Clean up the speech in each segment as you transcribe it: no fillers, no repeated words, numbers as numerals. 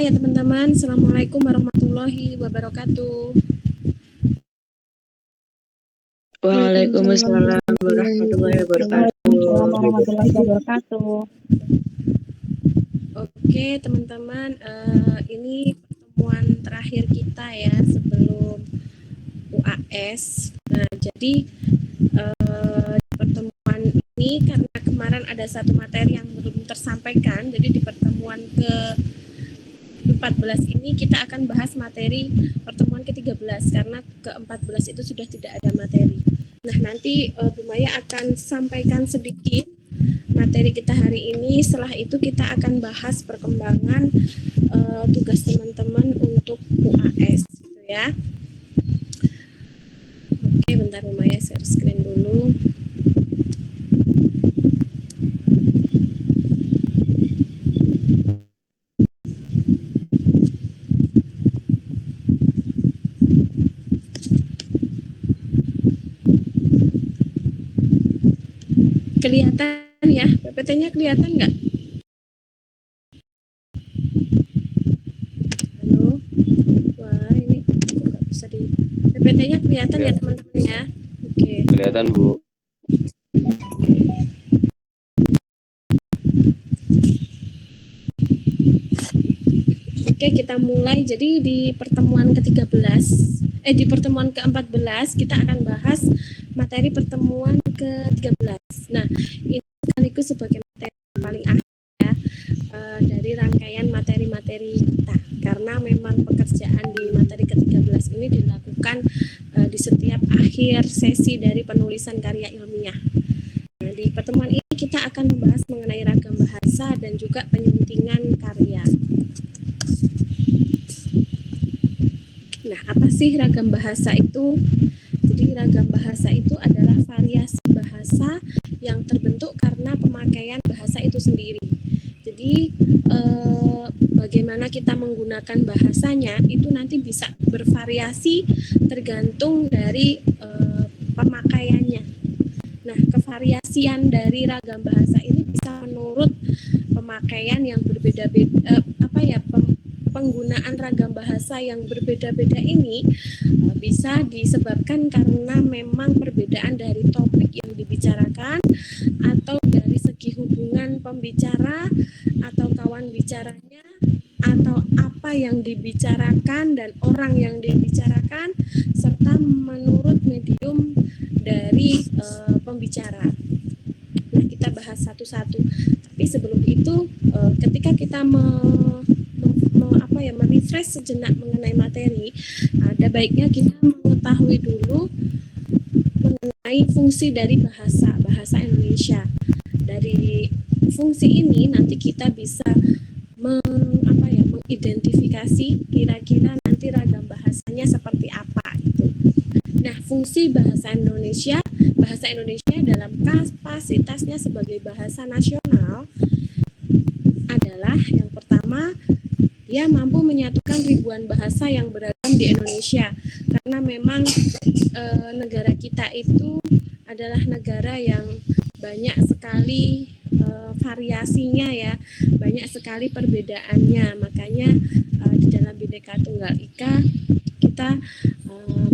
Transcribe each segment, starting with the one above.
ya teman-teman. Assalamualaikum warahmatullahi wabarakatuh. Waalaikumsalam warahmatullahi wabarakatuh. Oke teman-teman, ini pertemuan terakhir kita ya sebelum UAS. Nah jadi pertemuan ini karena kemarin ada satu materi yang belum tersampaikan, jadi di pertemuan ke-14 ini kita akan bahas materi pertemuan ke-13 karena ke-14 itu sudah tidak ada materi. Nah nanti Bu Maya akan sampaikan sedikit materi kita hari ini. Setelah itu kita akan bahas perkembangan tugas teman-teman untuk UAS gitu ya. Oke bentar Bu Maya share screen dulu. Kelihatan ya, PPT-nya kelihatan nggak? Halo, wah ini nggak bisa di PPT-nya kelihatan ya teman-teman ya? Oke. Kelihatan Bu. Oke, kita mulai. Jadi di pertemuan ke-13, di pertemuan ke-14 kita akan bahas materi pertemuan ke-13. Nah, ini sekaligus sebagai materi paling akhir ya, dari rangkaian materi-materi kita. Karena memang pekerjaan di materi ke-13 ini dilakukan di setiap akhir sesi dari penulisan karya ilmiah. Nah, di pertemuan ini kita akan membahas mengenai ragam bahasa dan juga penyuntingan karya. Nah, apa sih ragam bahasa itu? Jadi ragam bahasa itu adalah variasi bahasa yang terbentuk karena pemakaian bahasa itu sendiri. Jadi bagaimana kita menggunakan bahasanya itu nanti bisa bervariasi tergantung dari pemakaiannya. Nah, kevariasian dari ragam bahasa ini bisa menurut pemakaian yang berbeda-beda, penggunaan ragam bahasa yang berbeda-beda ini bisa disebabkan karena memang perbedaan dari topik yang dibicarakan atau dari segi hubungan pembicara atau kawan bicaranya atau apa yang dibicarakan dan orang yang dibicarakan serta menurut medium dari pembicara. Nah, kita bahas satu-satu. Tapi sebelum itu ketika kita merefresh sejenak mengenai materi, ada baiknya kita mengetahui dulu mengenai fungsi dari bahasa Indonesia. Dari fungsi ini nanti kita bisa mengidentifikasi kira-kira nanti ragam bahasanya seperti apa gitu. Nah, fungsi bahasa Indonesia dalam kapasitasnya sebagai bahasa nasional adalah yang pertama, dia mampu menyatukan ribuan bahasa yang beragam di Indonesia karena memang negara kita itu adalah negara yang banyak sekali variasinya ya, banyak sekali perbedaannya. Makanya di dalam Bhinneka Tunggal Ika kita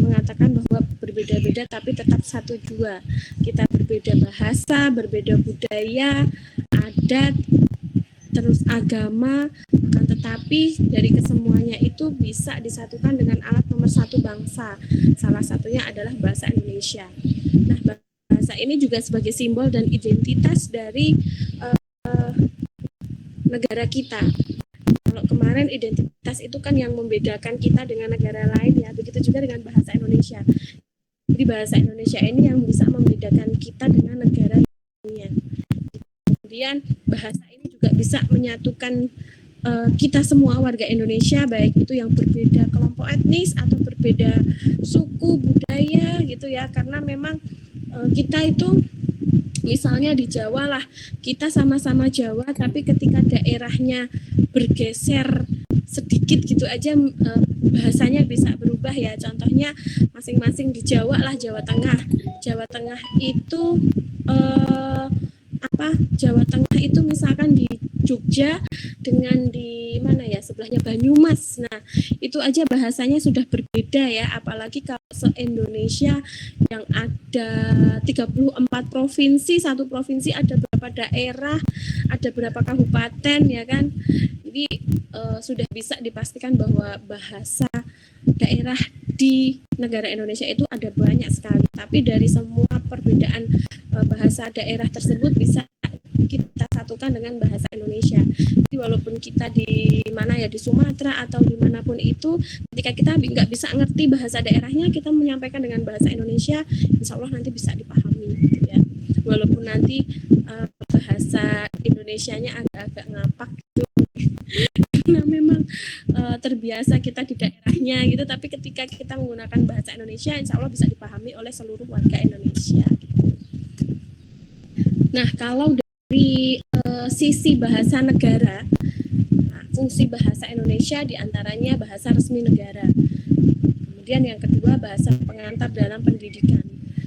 mengatakan bahwa berbeda-beda tapi tetap satu jua. Kita berbeda bahasa, berbeda budaya, adat, terus agama, akan tetapi dari kesemuanya itu bisa disatukan dengan alat nomor satu bangsa. Salah satunya adalah bahasa Indonesia. Nah, bahasa ini juga sebagai simbol dan identitas dari negara kita. Kalau kemarin identitas itu kan yang membedakan kita dengan negara lain ya, begitu juga dengan bahasa Indonesia. Jadi bahasa Indonesia ini yang bisa membedakan kita dengan negara lainnya. Kemudian bahasa ini juga bisa menyatukan kita semua warga Indonesia, baik itu yang berbeda kelompok etnis atau berbeda suku, budaya gitu ya, karena memang kita itu misalnya di Jawa lah, kita sama-sama Jawa tapi ketika daerahnya bergeser sedikit gitu aja bahasanya bisa berubah ya. Contohnya masing-masing di Jawa lah, Jawa Tengah itu Jawa Tengah itu misalkan di Jogja dengan di mana ya, sebelahnya Banyumas. Nah, itu aja bahasanya sudah berbeda ya, apalagi kalau se-Indonesia yang ada 34 provinsi, satu provinsi ada berapa daerah, ada berapa kabupaten ya kan. Jadi sudah bisa dipastikan bahwa bahasa daerah di negara Indonesia itu ada banyak sekali, tapi dari semua perbedaan bahasa daerah tersebut bisa kita satukan dengan bahasa Indonesia. Jadi walaupun kita di mana ya, di Sumatera atau dimanapun itu, ketika kita nggak bisa ngerti bahasa daerahnya, kita menyampaikan dengan bahasa Indonesia, insya Allah nanti bisa dipahami gitu ya. Walaupun nanti bahasa Indonesianya agak-agak ngapak gitu, karena memang terbiasa kita di daerahnya gitu, tapi ketika kita menggunakan bahasa Indonesia, insya Allah bisa dipahami oleh seluruh warga Indonesia. Nah, kalau dari sisi bahasa negara, fungsi bahasa Indonesia diantaranya bahasa resmi negara. Kemudian yang kedua, bahasa pengantar dalam pendidikan.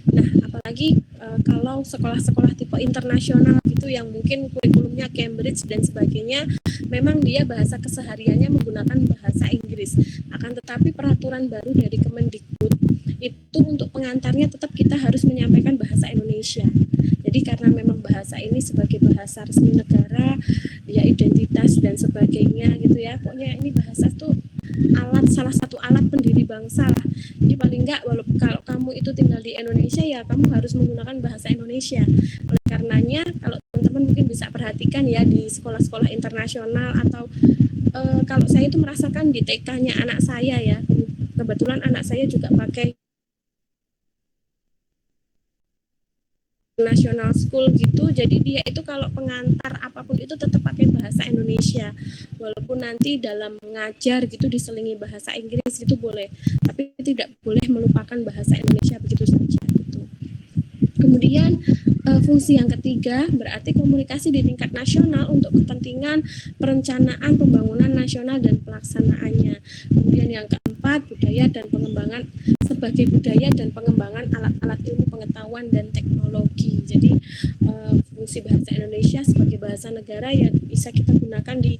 Nah, apalagi kalau sekolah-sekolah tipe internasional gitu yang mungkin kurikulumnya Cambridge dan sebagainya, memang dia bahasa kesehariannya menggunakan bahasa Inggris. Akan tetapi peraturan baru dari Kemendikbud itu untuk pengantarnya tetap kita harus menyampaikan bahasa Indonesia. Jadi karena memang bahasa ini sebagai bahasa resmi negara, ya identitas dan sebagainya gitu ya. Pokoknya ini bahasa tuh salah satu alat pendiri bangsa lah. Jadi paling enggak walaupun kalau kamu itu tinggal di Indonesia ya kamu harus menggunakan bahasa Indonesia. Oleh karenanya kalau teman-teman mungkin bisa perhatikan ya di sekolah-sekolah internasional atau kalau saya itu merasakan di TK-nya anak saya ya. Kebetulan anak saya juga pakai national school gitu, jadi dia itu kalau pengantar apapun itu tetap pakai bahasa Indonesia, walaupun nanti dalam mengajar gitu diselingi bahasa Inggris itu boleh, tapi tidak boleh melupakan bahasa Indonesia begitu saja gitu. Kemudian fungsi yang ketiga berarti komunikasi di tingkat nasional untuk kepentingan perencanaan pembangunan nasional dan pelaksanaannya. Kemudian yang keempat, budaya dan pengembangan sebagai budaya dan pengembangan alat-alat ilmu pengetahuan dan teknologi. Jadi fungsi bahasa Indonesia sebagai bahasa negara yang bisa kita gunakan di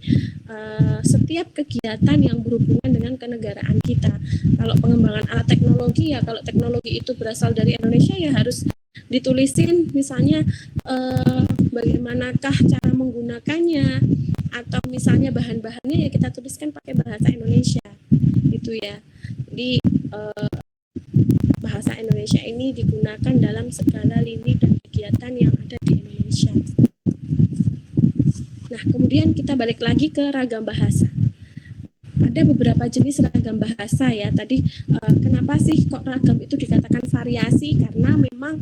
setiap kegiatan yang berhubungan dengan kenegaraan kita. Kalau pengembangan alat teknologi ya, kalau teknologi itu berasal dari Indonesia ya harus ditulisin misalnya bagaimanakah cara menggunakannya, atau misalnya bahan-bahannya ya kita tuliskan pakai bahasa Indonesia gitu ya. Jadi bahasa Indonesia ini digunakan dalam segala lini dan kegiatan yang ada di Indonesia. Nah, kemudian kita balik lagi ke ragam bahasa. Ada beberapa jenis ragam bahasa ya. Tadi kenapa sih kok ragam itu dikatakan variasi? Karena memang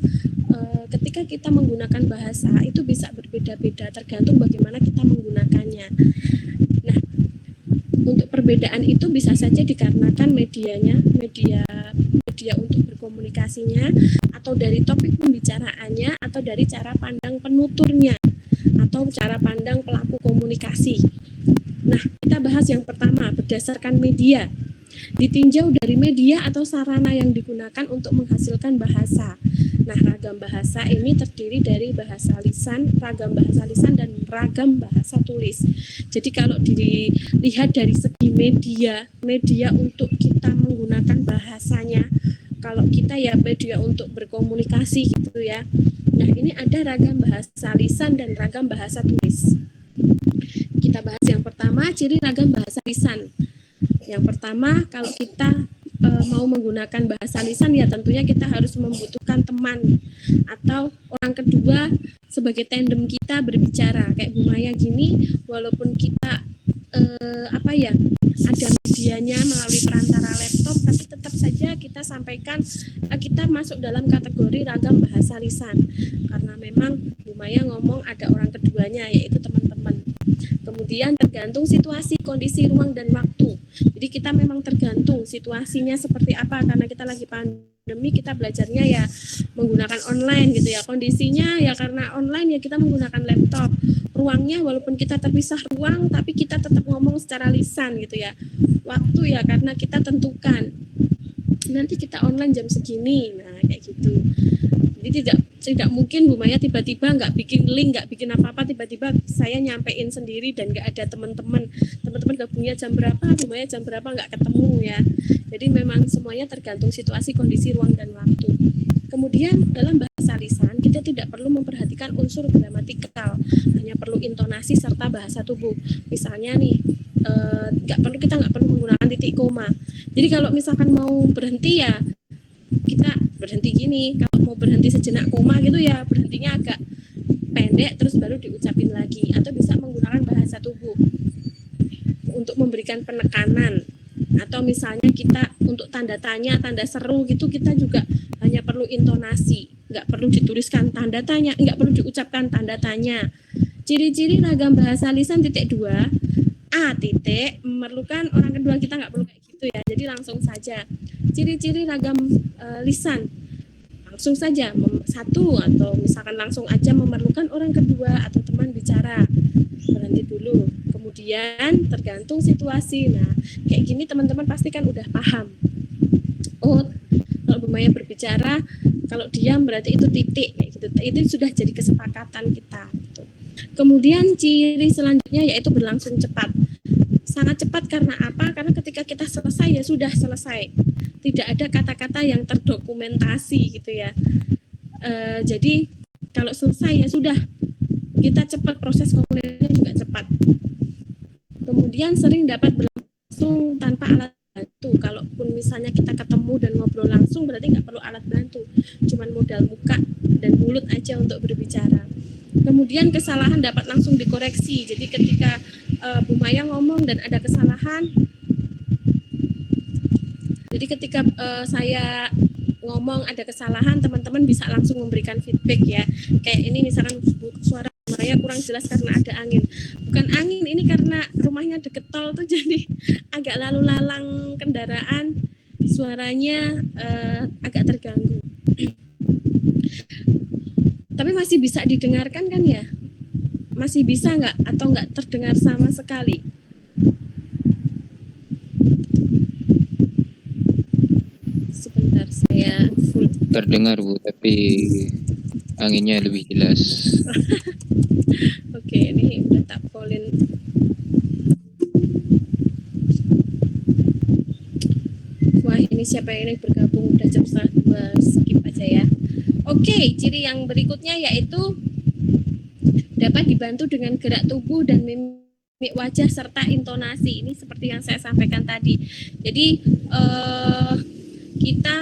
ketika kita menggunakan bahasa itu bisa berbeda-beda tergantung bagaimana kita menggunakannya. Nah, untuk perbedaan itu bisa saja dikarenakan media untuk berkomunikasinya, atau dari topik pembicaraannya, atau dari cara pandang penuturnya, atau cara pandang pelaku komunikasi. Nah, kita bahas yang pertama berdasarkan media. Ditinjau dari media atau sarana yang digunakan untuk menghasilkan bahasa. Nah, ragam bahasa ini terdiri dari bahasa lisan, ragam bahasa lisan, dan ragam bahasa tulis. Jadi kalau dilihat dari segi media untuk kita menggunakan bahasanya, kalau kita ya media untuk berkomunikasi gitu ya. Nah, ini ada ragam bahasa lisan dan ragam bahasa tulis. Kita bahas yang pertama, ciri ragam bahasa lisan. Yang pertama, kalau kita mau menggunakan bahasa lisan ya tentunya kita harus membutuhkan teman atau orang kedua sebagai tandem kita berbicara. Kayak Bu Maya gini, walaupun kita ada medianya melalui perantara laptop, tapi tetap saja kita sampaikan kita masuk dalam kategori ragam bahasa lisan karena memang Bu Maya ngomong ada orang keduanya yaitu teman-teman. Kemudian tergantung situasi, kondisi, ruang, dan waktu. Jadi kita memang tergantung situasinya seperti apa, karena kita lagi pandemi, kita belajarnya ya menggunakan online gitu ya. Kondisinya ya karena online ya kita menggunakan laptop. Ruangnya walaupun kita terpisah ruang, tapi kita tetap ngomong secara lisan gitu ya. Waktu ya karena kita tentukan nanti kita online jam segini, nah kayak gitu. Jadi tidak mungkin Bu Maya tiba-tiba nggak bikin link, nggak bikin apa-apa, tiba-tiba saya nyampein sendiri dan nggak ada teman-teman gabungnya jam berapa, Bu Maya jam berapa, nggak ketemu ya. Jadi memang semuanya tergantung situasi, kondisi, ruang, dan waktu. Kemudian dalam bahasa lisan kita tidak perlu memperhatikan unsur gramatikal, hanya perlu intonasi serta bahasa tubuh. Misalnya nih, kita nggak perlu menggunakan titik koma. Jadi kalau misalkan mau berhenti ya kita berhenti gini, kalau mau berhenti sejenak koma gitu ya berhentinya agak pendek terus baru diucapin lagi, atau bisa menggunakan bahasa tubuh untuk memberikan penekanan, atau misalnya kita untuk tanda tanya, tanda seru gitu kita juga hanya perlu intonasi, nggak perlu dituliskan tanda tanya, nggak perlu diucapkan tanda tanya. Ciri-ciri ragam bahasa lisan titik 2 A titik memerlukan orang kedua, kita nggak perlu kayak gitu ya, jadi langsung saja. Ciri-ciri ragam lisan langsung saja, satu atau misalkan langsung aja memerlukan orang kedua atau teman bicara, berhenti dulu, kemudian tergantung situasi. Nah kayak gini teman-teman pasti kan udah paham, oh kalau Bu Maya berbicara kalau diam berarti itu titik kayak gitu, itu sudah jadi kesepakatan kita gitu. Kemudian ciri selanjutnya yaitu berlangsung cepat. Sangat cepat karena apa? Karena ketika kita selesai ya sudah selesai. Tidak ada kata-kata yang terdokumentasi gitu ya. Jadi kalau selesai ya sudah, kita cepat, proses komunikasinya juga cepat. Kemudian sering dapat berlangsung tanpa alat bantu. Kalaupun misalnya kita ketemu dan ngobrol langsung berarti nggak perlu alat bantu, cuman modal muka dan mulut aja untuk berbicara. Kemudian kesalahan dapat langsung dikoreksi. Jadi ketika Bu Maya ngomong dan ada kesalahan, jadi ketika saya ngomong ada kesalahan, teman-teman bisa langsung memberikan feedback ya. Kayak ini misalkan suara Bu Maya kurang jelas karena ada angin. Bukan angin, ini karena rumahnya deket tol tuh jadi agak lalu lalang kendaraan, suaranya agak terganggu. Tapi masih bisa didengarkan kan ya? Masih bisa nggak atau nggak terdengar sama sekali? Sebentar saya full. Terdengar Bu, tapi anginnya lebih jelas. Oke, ini udah tak fullin. Wah ini siapa yang ini bergabung udah jam 1:30, skip aja ya. Oke, ciri yang berikutnya yaitu dapat dibantu dengan gerak tubuh dan mimik wajah serta intonasi. Ini seperti yang saya sampaikan tadi. Jadi kita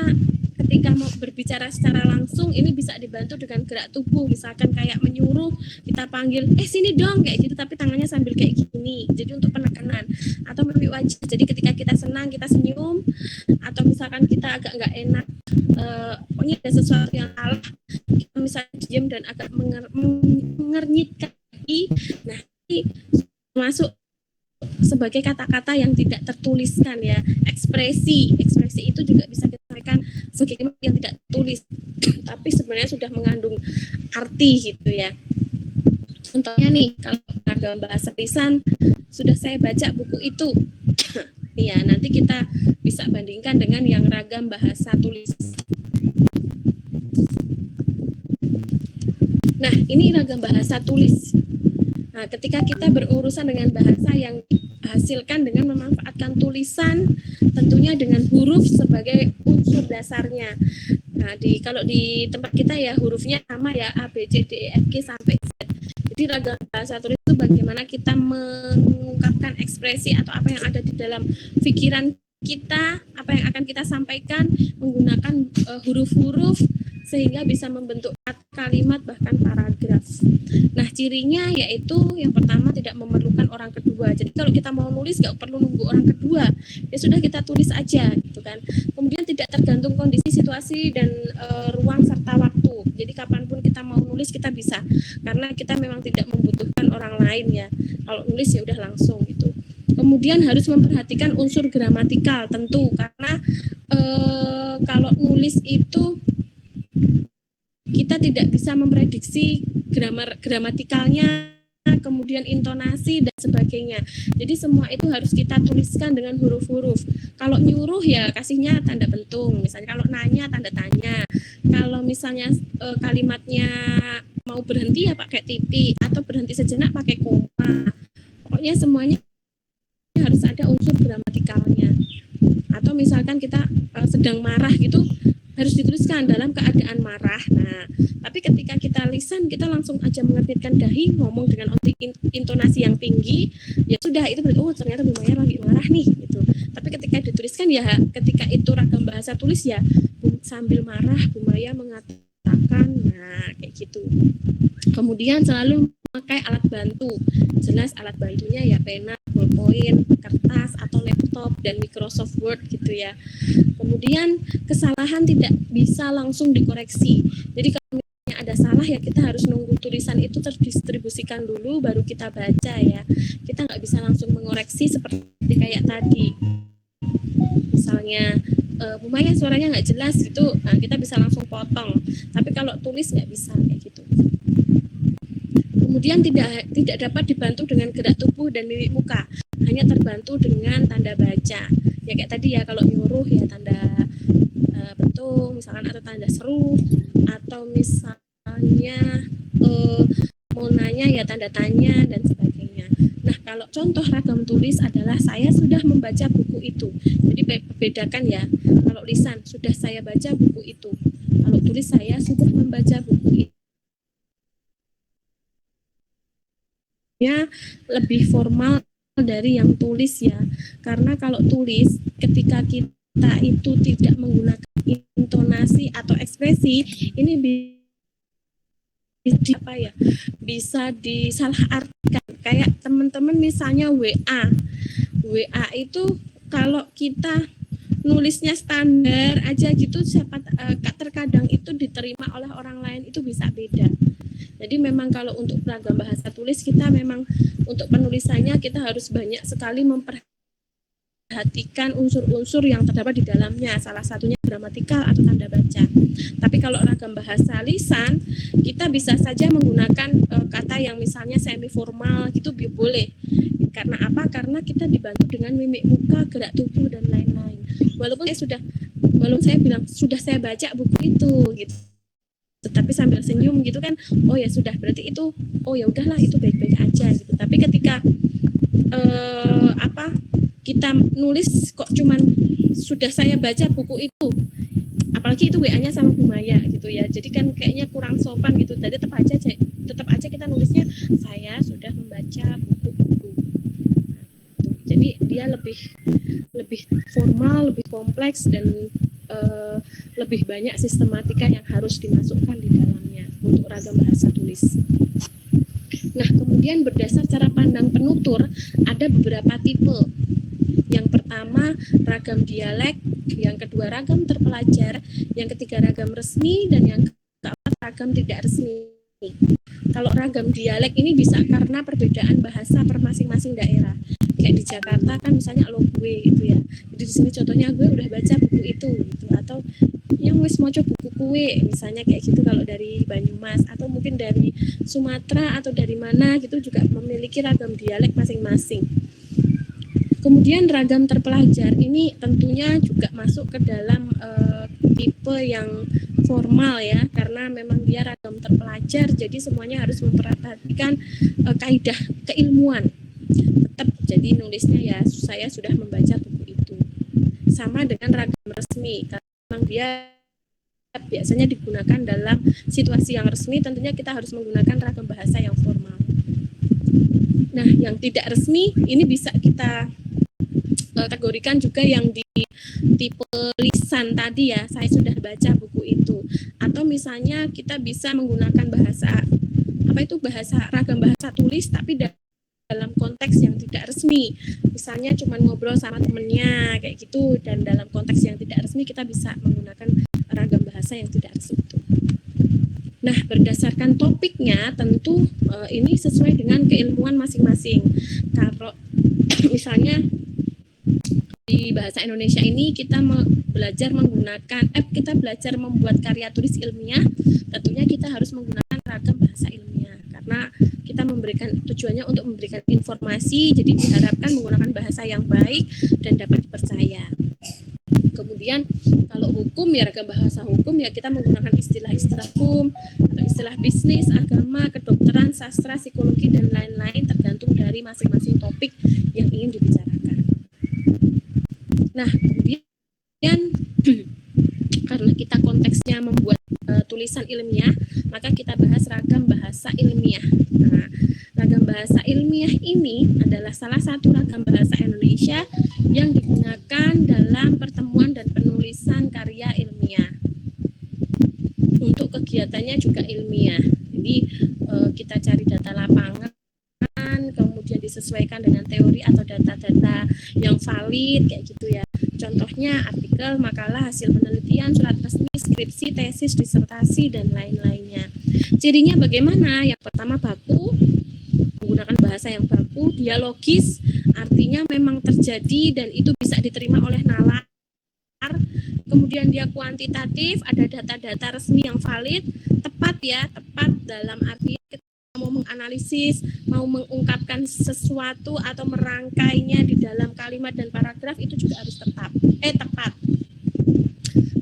ketika mau berbicara secara langsung ini bisa dibantu dengan gerak tubuh, misalkan kayak menyuruh, kita panggil sini dong kayak gitu, tapi tangannya sambil kayak gini, jadi untuk penekanan. Atau mimik wajah, jadi ketika kita senang kita senyum, atau misalkan kita agak nggak enak, pokoknya ada sesuatu yang salah, kita misalnya diam dan agak mengernyitkan kaki. Nah ini masuk sebagai kata-kata yang tidak tertuliskan ya. Ekspresi itu juga bisa kita sampaikan sebagai kalimat yang tidak tulis tapi sebenarnya sudah mengandung arti gitu ya. Contohnya nih, kalau ragam bahasa lisan sudah saya baca buku itu ya, nanti kita bisa bandingkan dengan yang ragam bahasa tulis. Nah ini ragam bahasa tulis. Nah, ketika kita berurusan dengan bahasa yang dihasilkan dengan memanfaatkan tulisan, tentunya dengan huruf sebagai unsur dasarnya. Nah, kalau di tempat kita ya hurufnya sama ya, A, B, C, D, E, F, G sampai Z. Jadi ragam bahasa tulis itu bagaimana kita mengungkapkan ekspresi atau apa yang ada di dalam pikiran kita, apa yang akan kita sampaikan menggunakan huruf-huruf sehingga bisa membentuk kalimat bahkan paragraf. Nah cirinya yaitu yang pertama tidak memerlukan orang kedua. Jadi kalau kita mau nulis nggak perlu nunggu orang kedua, ya sudah kita tulis aja gitu kan. Kemudian tidak tergantung kondisi, situasi dan ruang serta waktu. Jadi kapanpun kita mau nulis kita bisa, karena kita memang tidak membutuhkan orang lain ya. Kalau nulis ya udah langsung gitu. Kemudian harus memperhatikan unsur gramatikal tentu, karena kalau nulis itu kita tidak bisa memprediksi gramatikalnya, kemudian intonasi dan sebagainya. Jadi semua itu harus kita tuliskan dengan huruf-huruf. Kalau nyuruh ya kasihnya tanda pentung, misalnya kalau nanya tanda tanya. Kalau misalnya kalimatnya mau berhenti ya pakai titik, atau berhenti sejenak pakai koma. Pokoknya semuanya harus ada unsur gramatikalnya. Atau misalkan kita sedang marah gitu, harus dituliskan dalam keadaan marah. Nah, tapi ketika kita lisan, kita langsung aja mengetikkan dahi, ngomong dengan intonasi yang tinggi, ya sudah, itu berarti oh ternyata Bu Maya lagi marah nih gitu. Tapi ketika dituliskan ya, ketika itu ragam bahasa tulis ya sambil marah Bu Maya mengatakan, nah kayak gitu. Kemudian selalu memakai alat bantu. Jelas alat bantunya ya pena, ballpoint, kertas atau laptop dan Microsoft Word gitu ya. Kemudian kesalahan tidak bisa langsung dikoreksi. Jadi kalau misalnya ada salah ya kita harus nunggu tulisan itu terdistribusikan dulu baru kita baca ya. Kita nggak bisa langsung mengoreksi seperti kayak tadi. Misalnya Bu Maya suaranya nggak jelas gitu, nah kita bisa langsung potong. Tapi kalau tulis nggak bisa kayak gitu. Kemudian tidak dapat dibantu dengan gerak tubuh dan mimik muka, hanya terbantu dengan tanda baca. Ya kayak tadi ya, kalau nyuruh ya tanda betung misalkan, atau tanda seru, atau misalnya mau nanya ya tanda tanya dan sebagainya. Nah, kalau contoh ragam tulis adalah saya sudah membaca buku itu. Jadi bedakan ya, kalau lisan sudah saya baca buku itu. Kalau tulis saya sudah membaca buku itu. Ya, lebih formal dari yang tulis ya. Karena kalau tulis ketika kita itu tidak menggunakan intonasi atau ekspresi, ini bisa disalahartikan. Kayak teman-teman misalnya WA itu kalau kita nulisnya standar aja gitu, terkadang itu diterima oleh orang lain itu bisa beda. Jadi memang kalau untuk ragam bahasa tulis kita memang untuk penulisannya kita harus banyak sekali memperhatikan unsur-unsur yang terdapat di dalamnya, salah satunya gramatikal atau tanda baca. Tapi kalau ragam bahasa lisan, kita bisa saja menggunakan kata yang misalnya semi formal gitu boleh. Karena apa? Karena kita dibantu dengan mimik muka, gerak tubuh dan lain-lain. Walaupun saya bilang sudah saya baca buku itu gitu. Tetapi sambil senyum gitu kan, oh ya sudah, berarti itu oh ya udahlah itu baik-baik aja gitu. Tapi ketika kita nulis kok cuman sudah saya baca buku itu, apalagi itu WA-nya sama Bu Maya gitu ya, jadi kan kayaknya kurang sopan gitu. Jadi tetap aja kita nulisnya saya sudah membaca buku itu. Jadi dia lebih formal, lebih kompleks, dan lebih banyak sistematika yang harus dimasukkan di dalamnya untuk ragam bahasa tulis. Nah, kemudian berdasar cara pandang penutur ada beberapa tipe. Yang pertama ragam dialek, yang kedua ragam terpelajar, yang ketiga ragam resmi, dan yang keempat ragam tidak resmi. Kalau ragam dialek ini bisa karena perbedaan bahasa per masing-masing daerah. Kayak di Jakarta kan misalnya lo gue gitu ya. Jadi di sini contohnya gue udah baca buku itu gitu, atau yang wis moco buku kue misalnya kayak gitu kalau dari Banyumas, atau mungkin dari Sumatera atau dari mana gitu juga memiliki ragam dialek masing-masing. Kemudian ragam terpelajar ini tentunya juga masuk ke dalam tipe yang formal ya, karena memang dia ragam terpelajar, jadi semuanya harus memperhatikan kaidah keilmuan. Tetap jadi nulisnya ya saya sudah membaca buku itu. Sama dengan ragam resmi, karena memang dia biasanya digunakan dalam situasi yang resmi, tentunya kita harus menggunakan ragam bahasa yang formal. Nah, yang tidak resmi ini bisa kita kategorikan juga yang di tipe lisan tadi ya, saya sudah baca buku itu. Atau misalnya kita bisa menggunakan bahasa ragam bahasa tulis tapi dalam konteks yang tidak resmi, misalnya cuma ngobrol sama temennya kayak gitu, dan dalam konteks yang tidak resmi kita bisa menggunakan ragam bahasa yang tidak resmi itu. Nah, berdasarkan topiknya tentu ini sesuai dengan keilmuan masing-masing. Kalau misalnya di bahasa Indonesia ini kita belajar membuat karya tulis ilmiah, tentunya kita harus menggunakan ragam bahasa ilmiah karena kita tujuannya untuk memberikan informasi, jadi diharapkan menggunakan bahasa yang baik dan dapat dipercaya. Kemudian Kemudian kalau hukum ya ragam bahasa hukum ya kita menggunakan istilah-istilah hukum atau istilah bisnis, agama, kedokteran, sastra, psikologi dan lain-lain tergantung dari masing-masing topik yang ingin dibicarakan. Nah, kemudian karena kita konteksnya membuat tulisan ilmiah, maka kita bahas ragam bahasa ilmiah. Nah, ragam bahasa ilmiah ini adalah salah satu ragam bahasa Indonesia yang digunakan dalam pertemuan dan penulisan karya ilmiah. Untuk kegiatannya juga ilmiah. Jadi kita cari data lapangan, kemudian disesuaikan dengan teori atau data-data yang valid kayak gitu ya. Contohnya artikel, makalah, hasil penelitian, surat resmi, skripsi, tesis, disertasi, dan lain-lainnya. Cirinya bagaimana? Yang pertama baku, menggunakan bahasa yang baku, dialogis, artinya memang terjadi dan itu bisa diterima oleh nalar. Kemudian dia kuantitatif, ada data-data resmi yang valid, tepat ya, tepat dalam arti kita mau menganalisis, mau mengungkapkan sesuatu atau merangkainya di dalam kalimat dan paragraf itu juga harus tepat.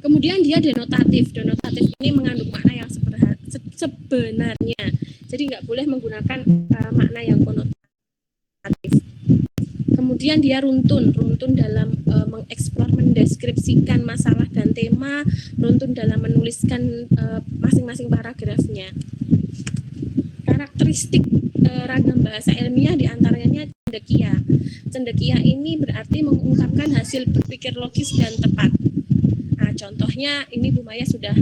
Kemudian dia denotatif. Denotatif ini mengandung makna yang sebenarnya. Jadi nggak boleh menggunakan makna yang konotatif. Kemudian dia runtun dalam mengeksplor, mendeskripsikan masalah dan tema, runtun dalam menuliskan masing-masing paragrafnya. Karakteristik ragam bahasa ilmiah diantaranya cendekia. Cendekia ini berarti mengungkapkan hasil berpikir logis dan tepat. Nah, contohnya ini Bu Maya sudah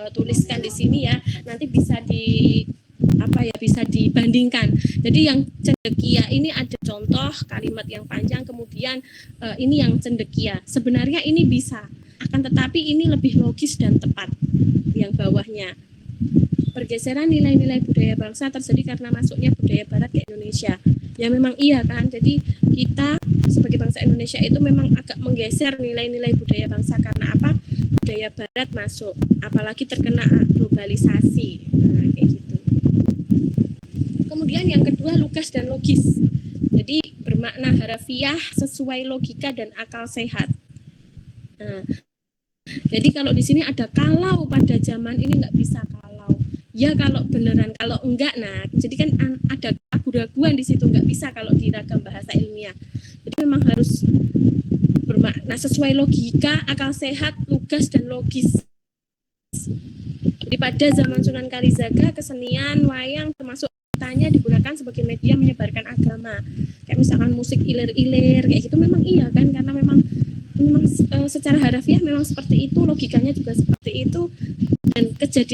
tuliskan di sini ya. Nanti bisa bisa dibandingkan. Jadi yang cendekia ini ada contoh kalimat yang panjang, kemudian ini yang cendekia. Sebenarnya ini bisa, akan tetapi ini lebih logis dan tepat yang bawahnya. Pergeseran nilai-nilai budaya bangsa terjadi karena masuknya budaya barat ke Indonesia. Ya memang iya kan, jadi kita sebagai bangsa Indonesia itu memang agak menggeser nilai-nilai budaya bangsa karena apa? Budaya barat masuk, apalagi terkena globalisasi. Nah, kayak gitu. Kemudian yang kedua lugas dan logis. Jadi bermakna harafiah sesuai logika dan akal sehat. Nah, jadi kalau di sini ada kalau pada zaman ini nggak bisa kalau. Ya kalau beneran, kalau enggak, nah jadi kan ada keraguan di situ, nggak bisa kalau di ragam bahasa ilmiah. Jadi memang harus bermakna sesuai logika, akal sehat, lugas dan logis. Jadi pada zaman Sunan Kalijaga kesenian wayang termasuk tanya digunakan sebagai media menyebarkan agama. Kayak misalkan musik ilir-ilir kayak gitu memang iya kan, karena memang secara harafiah memang seperti itu, logikanya juga seperti itu, dan